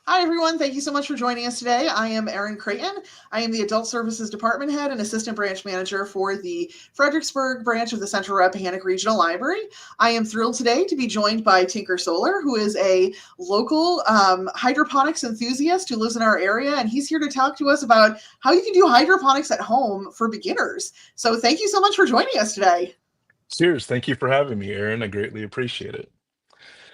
Hi, everyone. Thank you so much for joining us today. I am Erin Creighton. I am the Adult Services Department Head and Assistant Branch Manager for the Fredericksburg branch of the Central Rappahannock Regional Library. I am thrilled today to be joined by Tinker Solar, who is a local hydroponics enthusiast who lives in our area, and he's here to talk to us about how you can do hydroponics at home for beginners. So thank you so much for joining us today. Cheers. Thank you for having me, Aaron. I greatly appreciate it.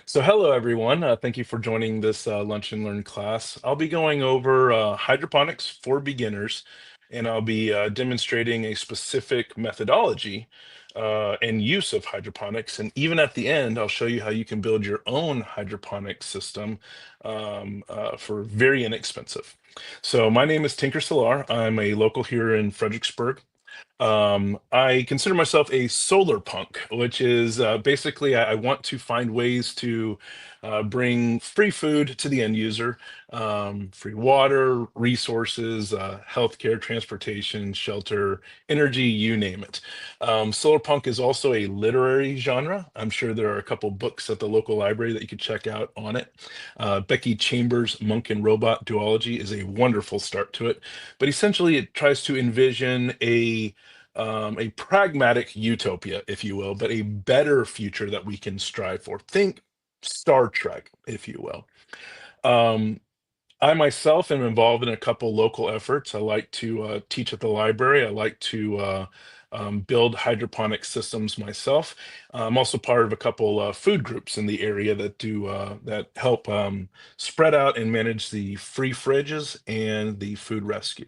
So, hello, everyone. Thank you for joining this Lunch and Learn class. I'll be going over hydroponics for beginners, and I'll be demonstrating a specific methodology and use of hydroponics. And even at the end, I'll show you how you can build your own hydroponic system for very inexpensive. So, my name is Tinker Solar. I'm a local here in Fredericksburg. I consider myself a solar punk, which is basically I want to find ways to bring free food to the end user, free water, resources, healthcare, transportation, shelter, energy, you name it. Solar punk is also a literary genre. I'm sure there are a couple books at the local library that you could check out on it. Becky Chambers' Monk and Robot Duology is a wonderful start to it, but essentially it tries to envision a pragmatic utopia, if you will, but a better future that we can strive for. Think Star Trek, if you will. Um, I myself am involved in a couple local efforts. I like to teach at the library. I like to build hydroponic systems myself. I'm also part of a couple food groups in the area that do that help spread out and manage the free fridges and the food rescue.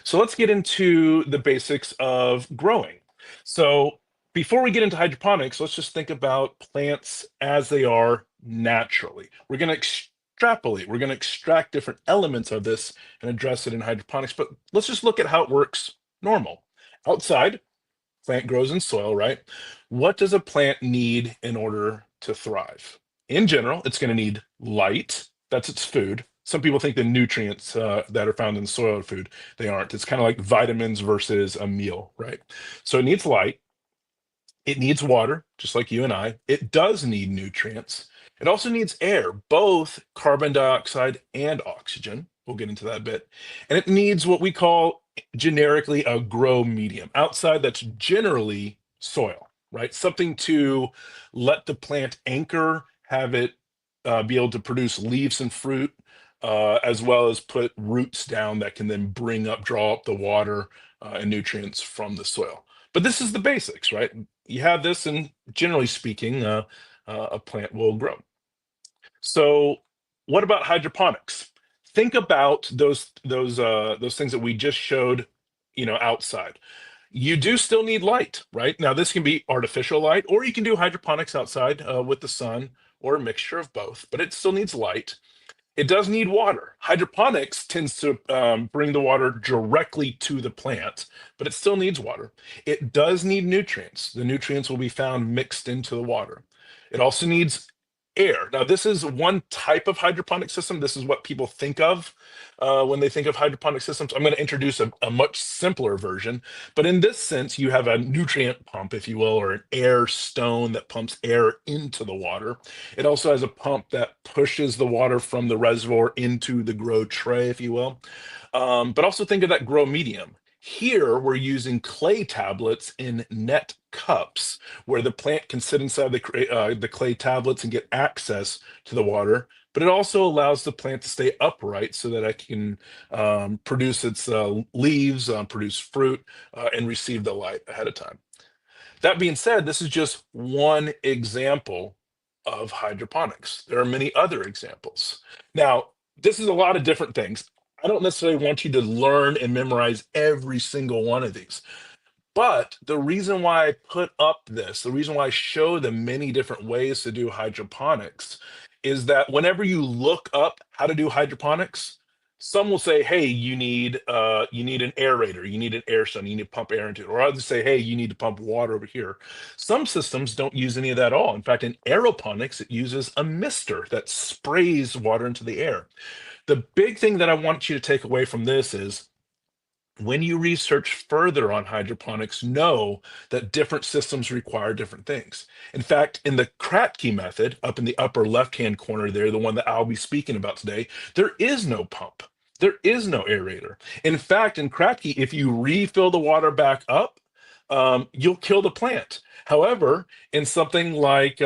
So let's get into the basics of growing. So before we get into hydroponics, let's just think about plants as they are naturally. We're going to extrapolate, we're going to extract different elements of this and address it in hydroponics, but let's just look at how it works normal. Outside, plant grows in soil, right? What does a plant need in order to thrive? In general, it's going to need light. That's its food. Some people think the nutrients that are found in soil are food. They aren't. It's kind of like vitamins versus a meal, right? So it needs light. It needs water, just like you and I. It does need nutrients. It also needs air, both carbon dioxide and oxygen. We'll get into that a bit. And it needs what we call generically a grow medium. Outside, that's generally soil, right? Something to let the plant anchor, have it be able to produce leaves and fruit, as well as put roots down that can then draw up the water and nutrients from the soil. But this is the basics, right? You have this, and generally speaking, a plant will grow. So, what about hydroponics? Think about those things that we just showed, outside. You do still need light, right? Now, this can be artificial light, or you can do hydroponics outside with the sun, or a mixture of both. But it still needs light. It does need water. Hydroponics tends to bring the water directly to the plant, but it still needs water. It does need nutrients. The nutrients will be found mixed into the water. It also needs air. Now, this is one type of hydroponic system. This is what people think of when they think of hydroponic systems. I'm going to introduce a much simpler version, but in this sense, you have a nutrient pump, if you will, or an air stone that pumps air into the water. It also has a pump that pushes the water from the reservoir into the grow tray, if you will. But also think of that grow medium. Here, we're using clay tablets in net cups where the plant can sit inside the clay tablets and get access to the water. But it also allows the plant to stay upright so that it can produce its leaves, produce fruit, and receive the light ahead of time. That being said, this is just one example of hydroponics. There are many other examples. Now, this is a lot of different things. I don't necessarily want you to learn and memorize every single one of these. But the reason why I put up this, the reason why I show the many different ways to do hydroponics is that whenever you look up how to do hydroponics, some will say, hey, you need an aerator, you need an air stone, you need to pump air into it. Or others say, hey, you need to pump water over here. Some systems don't use any of that at all. In fact, in aeroponics, it uses a mister that sprays water into the air. The big thing that I want you to take away from this is when you research further on hydroponics, know that different systems require different things. In fact, in the Kratky method, up in the upper left-hand corner there, the one that I'll be speaking about today, there is no pump. There is no aerator. In fact, in Kratky, if you refill the water back up, you'll kill the plant. However, in something like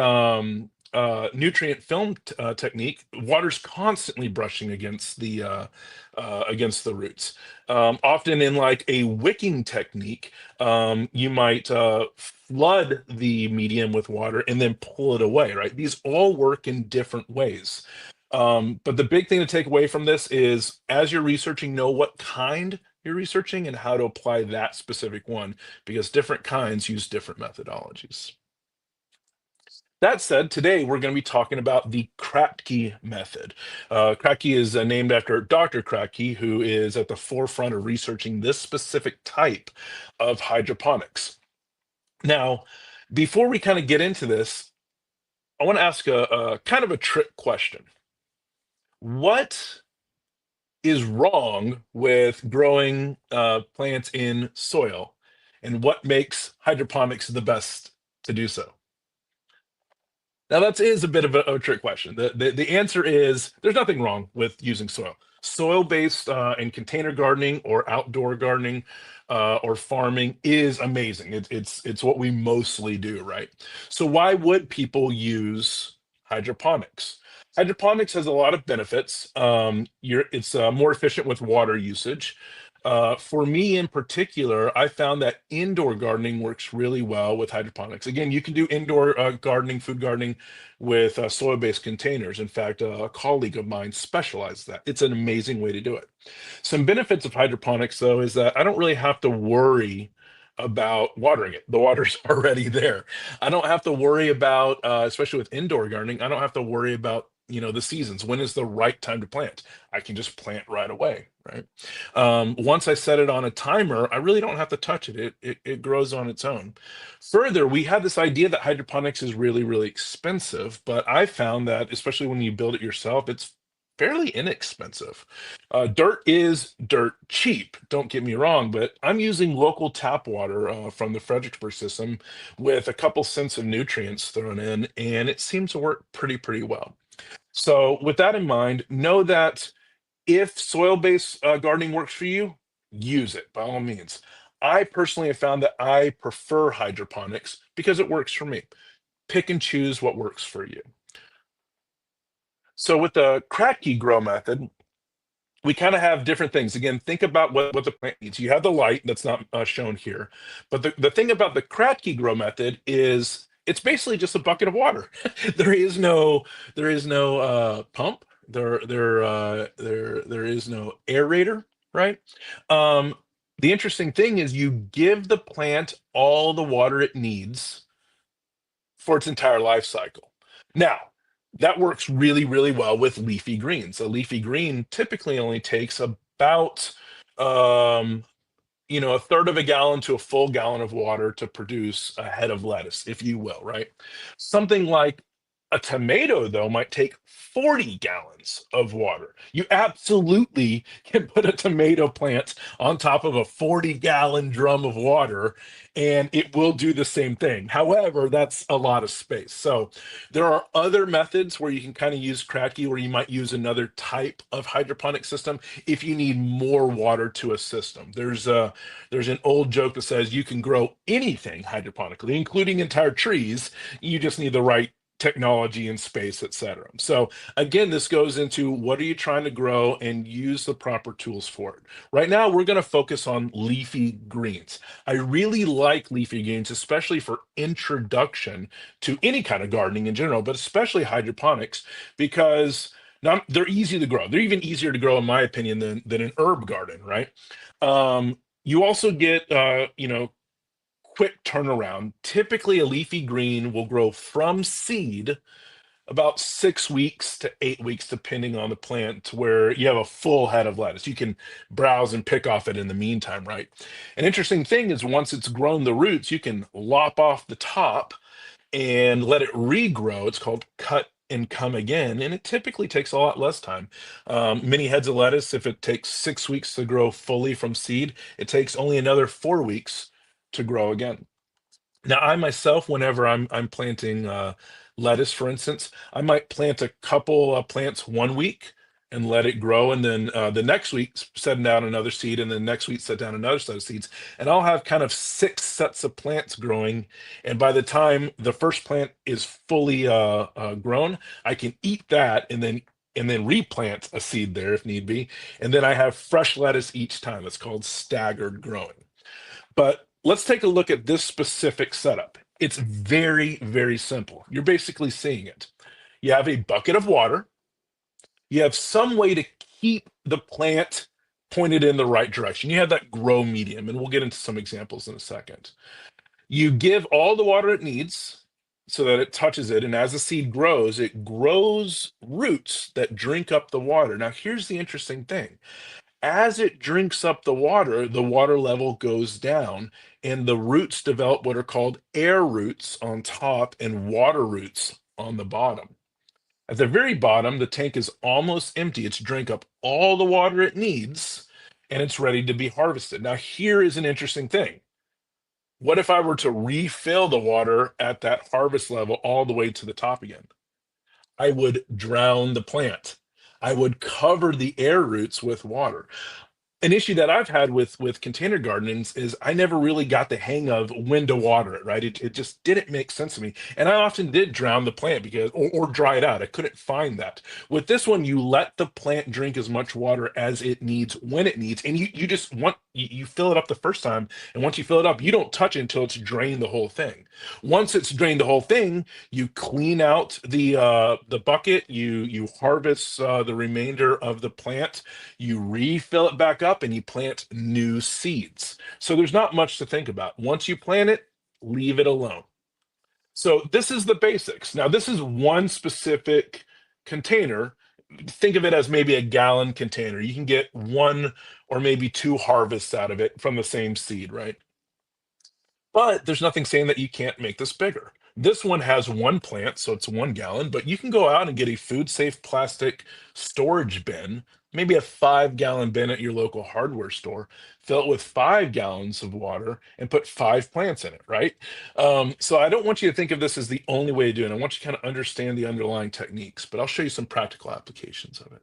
nutrient film technique, water's constantly brushing against the roots. Often in like a wicking technique, you might flood the medium with water and then pull it away, right? These all work in different ways. But the big thing to take away from this is as you're researching, know what kind you're researching and how to apply that specific one, because different kinds use different methodologies. That said, today we're going to be talking about the Kratky method. Kratky is named after Dr. Kratky, who is at the forefront of researching this specific type of hydroponics. Now, before we kind of get into this, I want to ask a kind of a trick question. What is wrong with growing plants in soil, and what makes hydroponics the best to do so? Now that is a bit of a trick question. The answer is there's nothing wrong with using soil. Soil-based and container gardening or outdoor gardening or farming is amazing. It's what we mostly do, right? So why would people use hydroponics? Hydroponics has a lot of benefits. It's more efficient with water usage. For me in particular, I found that indoor gardening works really well with hydroponics. Again, you can do indoor gardening, food gardening with soil-based containers. In fact, a colleague of mine specializes that. It's an amazing way to do it. Some benefits of hydroponics, though, is that I don't really have to worry about watering it. The water's already there. I don't have to worry about, especially with indoor gardening, I don't have to worry about the seasons. When is the right time to plant? I can just plant right away, right? Once I set it on a timer, I really don't have to touch it. It grows on its own. Further, we have this idea that hydroponics is really, really expensive, but I found that, especially when you build it yourself, it's fairly inexpensive. Dirt is dirt cheap, don't get me wrong, but I'm using local tap water from the Fredericksburg system with a couple cents of nutrients thrown in, and it seems to work pretty well. So with that in mind, know that if soil-based gardening works for you, use it by all means. I personally have found that I prefer hydroponics because it works for me. Pick and choose what works for you. So with the Kratky grow method, we kind of have different things. Again, think about what the plant needs. You have the light that's not shown here. But the thing about the Kratky grow method is it's basically just a bucket of water. There is no pump. There is no aerator, right? The interesting thing is you give the plant all the water it needs for its entire life cycle. Now, that works really well with leafy greens. A leafy green typically only takes about a third of a gallon to a full gallon of water to produce a head of lettuce, if you will, right? Something like a tomato, though, might take 40 gallons of water. You absolutely can put a tomato plant on top of a 40-gallon drum of water, and it will do the same thing. However, that's a lot of space. So there are other methods where you can kind of use Kratky, where you might use another type of hydroponic system if you need more water to a system. There's an old joke that says you can grow anything hydroponically, including entire trees. You just need the right technology and space, etc. So again, this goes into what are you trying to grow and use the proper tools for it. Right now, we're going to focus on leafy greens. I really like leafy greens, especially for introduction to any kind of gardening in general, but especially hydroponics, because now they're easy to grow. They're even easier to grow, in my opinion, than an herb garden, right? You also get, quick turnaround. Typically, a leafy green will grow from seed about 6 weeks to 8 weeks, depending on the plant, to where you have a full head of lettuce. You can browse and pick off it in the meantime, right? An interesting thing is once it's grown the roots, you can lop off the top and let it regrow. It's called cut and come again, and it typically takes a lot less time. Mini heads of lettuce, if it takes 6 weeks to grow fully from seed, it takes only another 4 weeks to grow again. Now, I myself, whenever I'm planting lettuce, for instance, I might plant a couple plants 1 week and let it grow, and then the next week set down another seed, and then next week set down another set of seeds, and I'll have kind of 6 sets of plants growing. And by the time the first plant is fully grown, I can eat that, and then replant a seed there if need be, and then I have fresh lettuce each time. It's called staggered growing. But let's take a look at this specific setup. It's very, very simple. You're basically seeing it. You have a bucket of water. You have some way to keep the plant pointed in the right direction. You have that grow medium, and we'll get into some examples in a second. You give all the water it needs so that it touches it, and as the seed grows, it grows roots that drink up the water. Now, here's the interesting thing. As it drinks up the water level goes down, and the roots develop what are called air roots on top and water roots on the bottom. At the very bottom, the tank is almost empty. It's drank up all the water it needs, and it's ready to be harvested. Now, here is an interesting thing. What if I were to refill the water at that harvest level all the way to the top again? I would drown the plant. I would cover the air roots with water. An issue that I've had with container gardens is I never really got the hang of when to water it, right? It just didn't make sense to me. And I often did drown the plant because or dry it out. I couldn't find that. With this one, you let the plant drink as much water as it needs when it needs. And you just want you fill it up the first time. And once you fill it up, you don't touch it until it's drained the whole thing. Once it's drained the whole thing, you clean out the bucket, you harvest the remainder of the plant, you refill it back up, and you plant new seeds. So there's not much to think about. Once you plant it, leave it alone. So this is the basics. Now, this is one specific container. Think of it as maybe a gallon container. You can get one or maybe two harvests out of it from the same seed, right? But there's nothing saying that you can't make this bigger. This one has one plant, so it's 1 gallon, but you can go out and get a food safe plastic storage bin, maybe a 5 gallon bin at your local hardware store, fill it with 5 gallons of water, and put 5 plants in it, right? So I don't want you to think of this as the only way to do it. I want you to kind of understand the underlying techniques, but I'll show you some practical applications of it.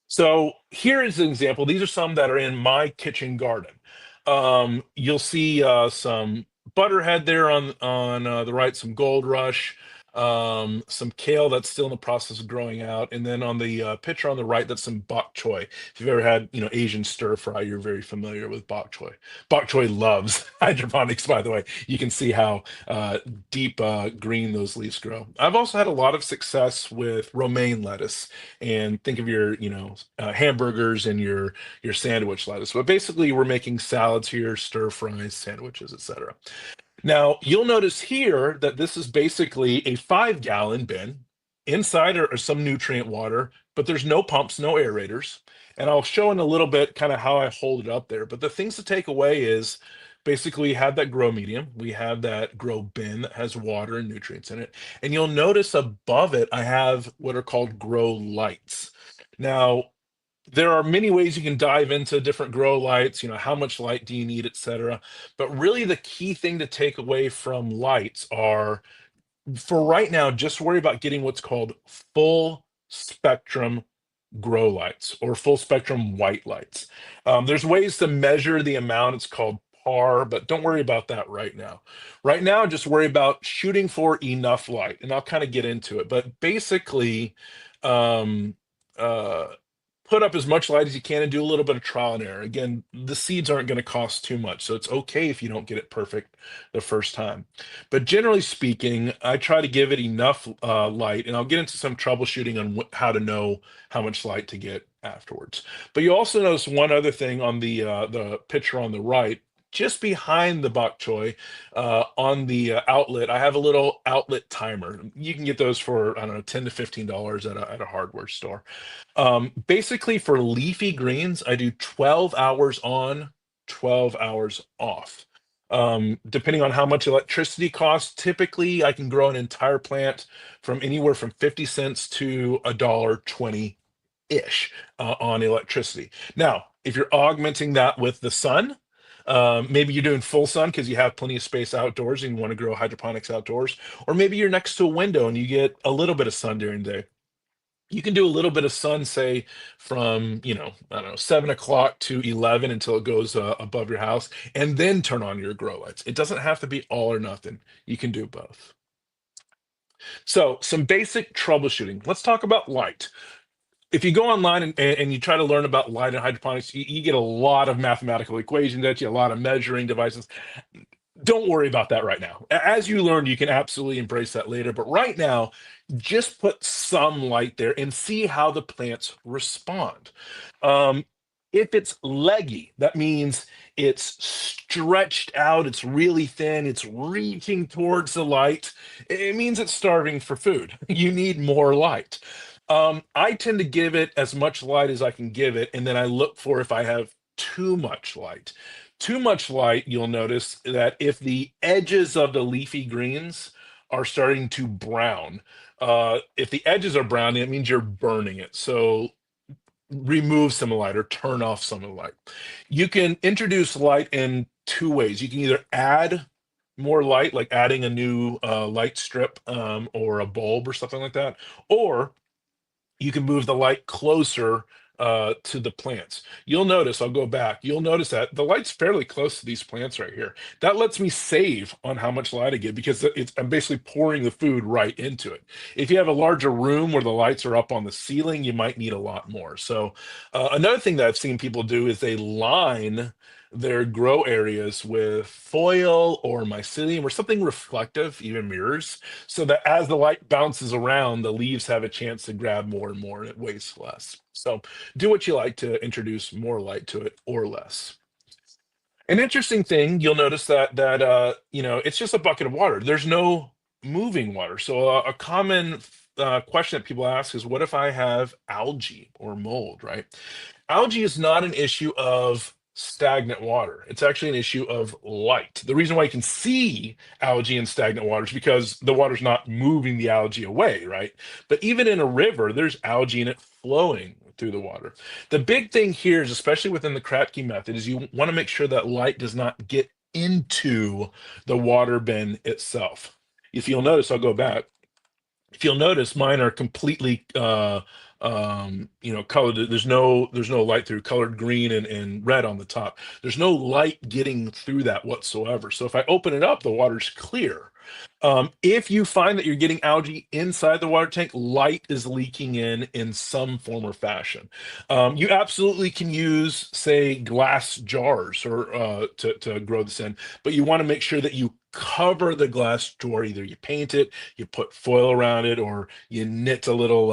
So here is an example. These are some that are in my kitchen garden. You'll see some butterhead there on the right, some gold rush, some kale that's still in the process of growing out, and then on the picture on the right, that's some bok choy. If you've ever had, Asian stir fry, you're very familiar with bok choy. Bok choy loves hydroponics, by the way. You can see how deep green those leaves grow. I've also had a lot of success with romaine lettuce, and think of your, hamburgers and your sandwich lettuce. But basically, we're making salads here, stir fries, sandwiches, etc. Now, you'll notice here that this is basically a 5 gallon bin. Inside are some nutrient water, but there's no pumps, no aerators. And I'll show in a little bit kind of how I hold it up there. But the things to take away is basically we have that grow medium. We have that grow bin that has water and nutrients in it. And you'll notice above it, I have what are called grow lights. Now, there are many ways you can dive into different grow lights, how much light do you need, etc. But really the key thing to take away from lights are, for right now, just worry about getting what's called full spectrum grow lights or full spectrum white lights. There's ways to measure the amount. It's called par, but don't worry about that right now. Right now, just worry about shooting for enough light, and I'll kind of get into it. But basically, um, uh, put up as much light as you can and do a little bit of trial and error. Again, the seeds aren't going to cost too much, so it's okay if you don't get it perfect the first time. But generally speaking, I try to give it enough light, and I'll get into some troubleshooting on how to know how much light to get afterwards. But you also notice one other thing on the picture on the right. Just behind the bok choy, on the outlet, I have a little outlet timer. You can get those for, I don't know, $10 to $15 at a hardware store. Basically, for leafy greens, I do 12 hours on, 12 hours off. Depending on how much electricity costs, typically I can grow an entire plant from anywhere from 50 cents to $1.20 ish on electricity. Now, if you're augmenting that with the sun, maybe you're doing full sun because you have plenty of space outdoors and you want to grow hydroponics outdoors, or maybe you're next to a window and you get a little bit of sun during the day. You can do a little bit of sun, say from, I don't know, 7 o'clock to 11 until it goes above your house, and then turn on your grow lights. It doesn't have to be all or nothing. You can do both. So, some basic troubleshooting. Let's talk about light. If you go online and you try to learn about light and hydroponics, you get a lot of mathematical equations at you, a lot of measuring devices. Don't worry about that right now. As you learn, you can absolutely embrace that later. But right now, just put some light there and see how the plants respond. Um, if it's leggy, that means it's stretched out, it's really thin, it's reaching towards the light. It means it's starving for food. You need more light. I tend to give it as much light as I can give it, and then I look for if I have too much light. Too much light, you'll notice that if the edges of the leafy greens are starting to brown, if the edges are brown, it means you're burning it. So remove some of the light or turn off some of the light. You can introduce light in two ways. You can either add more light, like adding a new light strip or a bulb or something like that, or you can move the light closer to the plants. You'll notice, I'll go back, you'll notice that the light's fairly close to these plants right here. That lets me save on how much light I get because I'm basically pouring the food right into it. If you have a larger room where the lights are up on the ceiling, you might need a lot more. So another thing that I've seen people do is they line their grow areas with foil or mycelium or something reflective, even mirrors, so that as the light bounces around, the leaves have a chance to grab more and more and it wastes less. So do what you like to introduce more light to it or less. An interesting thing, you'll notice that it's just a bucket of water. There's no moving water. So a common question that people ask is, what if I have algae or mold, right? Algae is not an issue of stagnant water. It's actually an issue of light. The reason why you can see algae in stagnant water is because the water's not moving the algae away, right? But even in a river, there's algae in it flowing through the water. The big thing here is, especially within the Kratky method, is you want to make sure that light does not get into the water bin itself. If you'll notice, I'll go back. If you'll notice, mine are completely colored. There's no light through, colored green and red on the top. There's no light getting through that whatsoever. So if I open it up, the water's clear. If you find that you're getting algae inside the water tank, light is leaking in some form or fashion. You absolutely can use, say, glass jars or to grow this in, but you want to make sure that you cover the glass jar. Either you paint it, you put foil around it, or you knit a little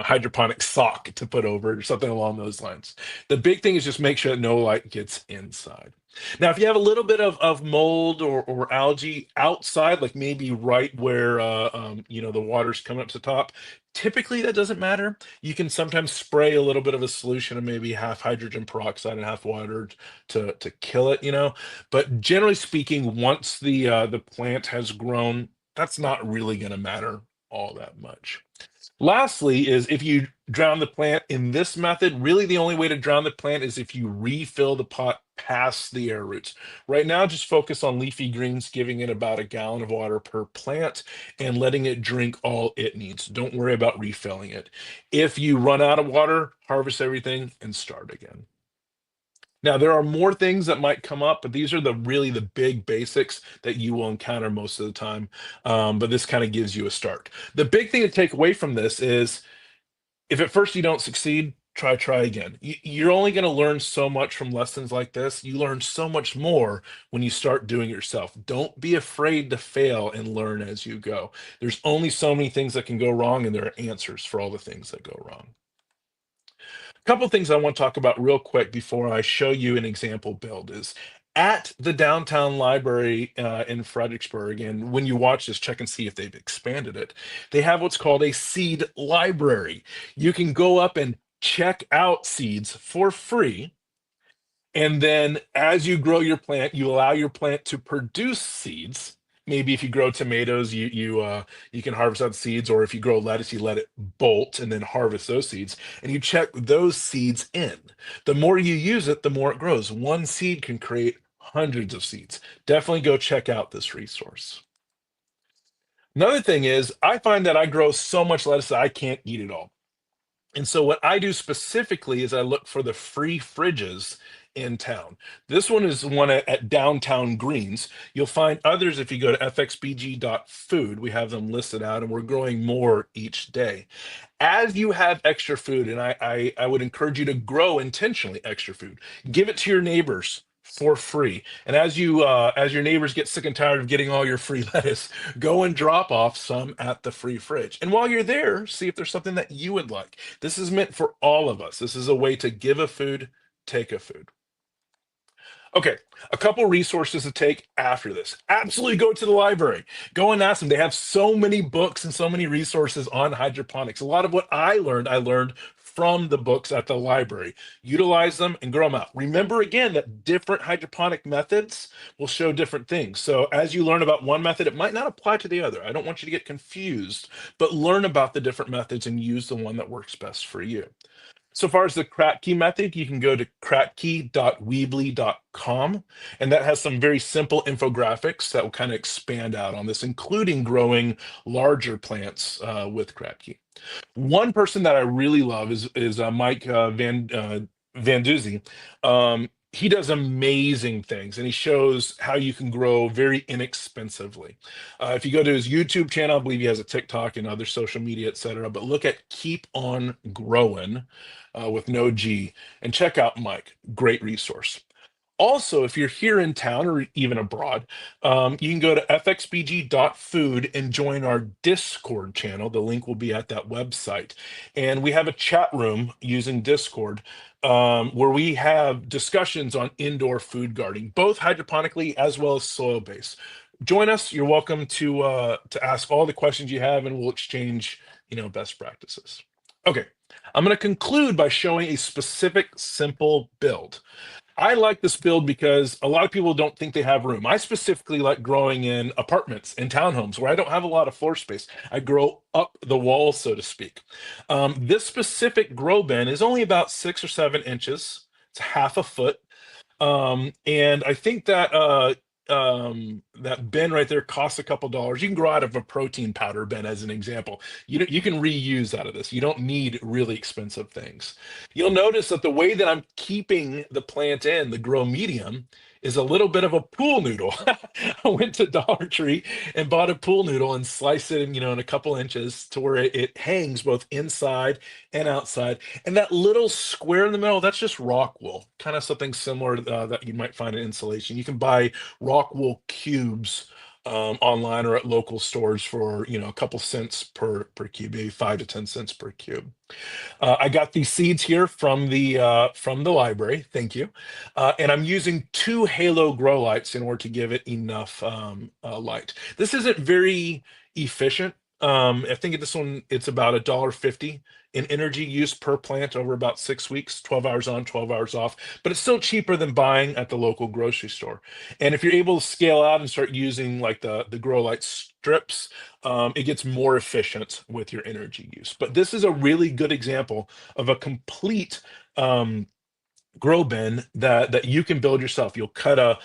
hydroponic sock to put over it or something along those lines. The big thing is just make sure that no light gets inside. Now, if you have a little bit of mold or algae outside, like maybe right where the water's coming up to the top, typically that doesn't matter. You can sometimes spray a little bit of a solution of maybe half hydrogen peroxide and half water to kill it. But generally speaking, once the plant has grown, that's not really going to matter all that much. Lastly, is if you drown the plant in this method, really the only way to drown the plant is if you refill the pot past the air roots. Right now, just focus on leafy greens, giving it about a gallon of water per plant and letting it drink all it needs. Don't worry about refilling it. If you run out of water, harvest everything and start again. Now, there are more things that might come up, but these are really the big basics that you will encounter most of the time. But this kind of gives you a start. The big thing to take away from this is, if at first you don't succeed, try again. You're only going to learn so much from lessons like this. You learn so much more when you start doing it yourself. Don't be afraid to fail and learn as you go. There's only so many things that can go wrong, and there are answers for all the things that go wrong. A couple things I want to talk about real quick before I show you an example build is at the downtown library in Fredericksburg, and when you watch this, check and see if they've expanded it. They have what's called a seed library. You can go up and check out seeds for free, And then as you grow your plant, you allow your plant to produce seeds. Maybe if you grow tomatoes, you can harvest out seeds, or if you grow lettuce, you let it bolt and then harvest those seeds, and you check those seeds in. The more you use it, the more it grows. One seed can create hundreds of seeds. Definitely go check out this resource. Another thing is, I find that I grow so much lettuce that I can't eat it all. And so what I do specifically is I look for the free fridges in town. This one is one at Downtown Greens. You'll find others if you go to fxbg.food. We have them listed out, and we're growing more each day. As you have extra food, and I would encourage you to grow intentionally extra food, give it to your neighbors for free. And as your neighbors get sick and tired of getting all your free lettuce, go and drop off some at the free fridge. And while you're there, see if there's something that you would like. This is meant for all of us. This is a way to give a food, take a food. Okay, a couple resources to take after this. Absolutely go to the library. Go and ask them. They have so many books and so many resources on hydroponics. A lot of what I learned from the books at the library. Utilize them and grow them out. Remember again that different hydroponic methods will show different things. So as you learn about one method, it might not apply to the other. I don't want you to get confused, but learn about the different methods and use the one that works best for you. So far as the Kratky method, you can go to kratky.weebly.com, and that has some very simple infographics that will kind of expand out on this, including growing larger plants with Kratky. One person that I really love is Mike Van Duzy. He does amazing things, and he shows how you can grow very inexpensively. If you go to his YouTube channel, I believe he has a TikTok and other social media, etc. But look at Keep On Growing with no G, and check out Mike. Great resource. Also, if you're here in town or even abroad, you can go to fxbg.food and join our Discord channel. The link will be at that website. And we have a chat room using Discord where we have discussions on indoor food gardening, both hydroponically as well as soil-based. Join us. You're welcome to ask all the questions you have, and we'll exchange, best practices. Okay, I'm going to conclude by showing a specific simple build. I like this build because a lot of people don't think they have room. I specifically like growing in apartments and townhomes where I don't have a lot of floor space. I grow up the wall, so to speak. This specific grow bin is only about 6 or 7 inches. It's half a foot. And I think that bin right there costs a couple dollars. You can grow out of a protein powder bin as an example. You can reuse out of this. You don't need really expensive things. You'll notice that the way that I'm keeping the plant in the grow medium is a little bit of a pool noodle. I went to Dollar Tree and bought a pool noodle and sliced it in a couple inches to where it hangs both inside and outside. And that little square in the middle, that's just rock wool, kind of something similar that you might find in insulation. You can buy rock wool cubes online or at local stores for a couple cents per cube, maybe 5 to 10 cents per cube. I got these seeds here from the library. Thank you. And I'm using 2 halo grow lights in order to give it enough light. This isn't very efficient. I think this one, it's about $1.50 in energy use per plant over about 6 weeks, 12 hours on, 12 hours off, but it's still cheaper than buying at the local grocery store. And if you're able to scale out and start using like the grow light strips, it gets more efficient with your energy use. But this is a really good example of a complete grow bin that you can build yourself. You'll cut a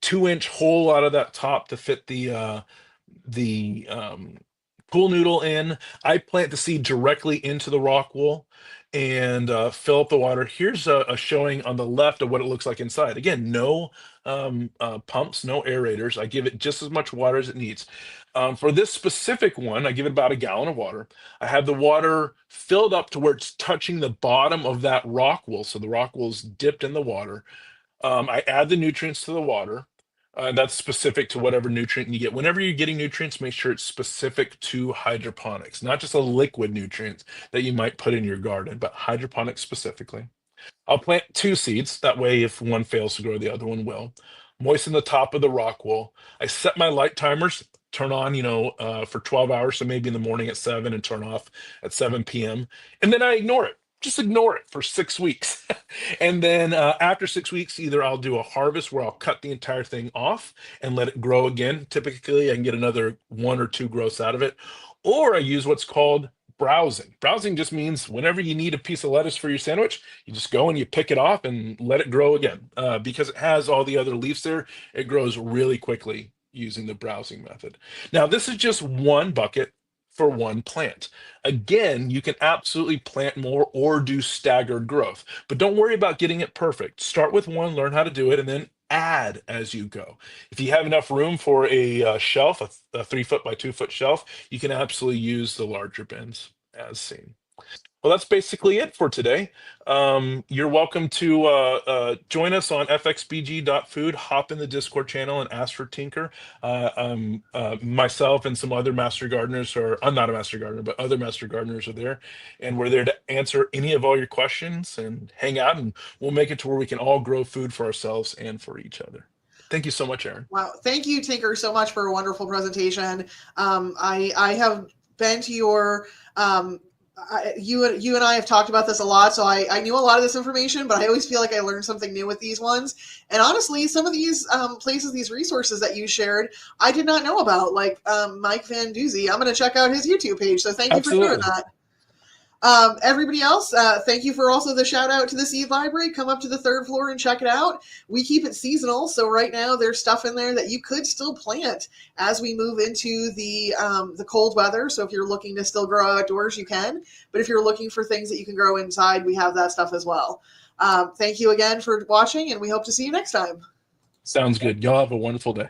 2-inch hole out of that top to fit the pool noodle in. I plant the seed directly into the rock wool and fill up the water. Here's a showing on the left of what it looks like inside. Again, no pumps, no aerators. I give it just as much water as it needs. For this specific one, I give it about a gallon of water. I have the water filled up to where it's touching the bottom of that rock wool. So the rock wool's dipped in the water. I add the nutrients to the water. That's specific to whatever nutrient you get. Whenever you're getting nutrients, make sure it's specific to hydroponics, not just a liquid nutrient that you might put in your garden, but hydroponics specifically. I'll plant 2 seeds. That way, if one fails to grow, the other one will. Moisten the top of the rock wool. I set my light timers, turn on, for 12 hours. So maybe in the morning at 7 and turn off at 7 p.m. And then I ignore it. just ignore it for 6 weeks. And then after 6 weeks, either I'll do a harvest where I'll cut the entire thing off and let it grow again. Typically, I can get another 1 or 2 growths out of it. Or I use what's called browsing. Browsing just means whenever you need a piece of lettuce for your sandwich, you just go and you pick it off and let it grow again. Because it has all the other leaves there, it grows really quickly using the browsing method. Now, this is just one bucket for one plant. Again, you can absolutely plant more or do staggered growth, but don't worry about getting it perfect. Start with one, learn how to do it, and then add as you go. If you have enough room for a shelf, a 3 foot by 2 foot shelf, you can absolutely use the larger bins as seen. Well, that's basically it for today. You're welcome to join us on fxbg.food, hop in the Discord channel and ask for Tinker. Myself and some other master gardeners, or I'm not a master gardener, but other master gardeners are there. And we're there to answer any of all your questions and hang out, and we'll make it to where we can all grow food for ourselves and for each other. Thank you so much, Aaron. Wow. Thank you, Tinker, so much for a wonderful presentation. I have been to your you and I have talked about this a lot, so I knew a lot of this information, but I always feel like I learned something new with these ones. And honestly, some of these places, these resources that you shared, I did not know about, like Mike Van Doozy. I'm going to check out his YouTube page, so thank you for doing that. Everybody else, thank you for also the shout out to the seed library. Come up to the 3rd floor and check it out. We keep it seasonal, so right now there's stuff in there that you could still plant as we move into the cold weather. So if you're looking to still grow outdoors, you can. But if you're looking for things that you can grow inside, we have that stuff as well. Thank you again for watching, and we hope to see you next time. Sounds good. Y'all have a wonderful day.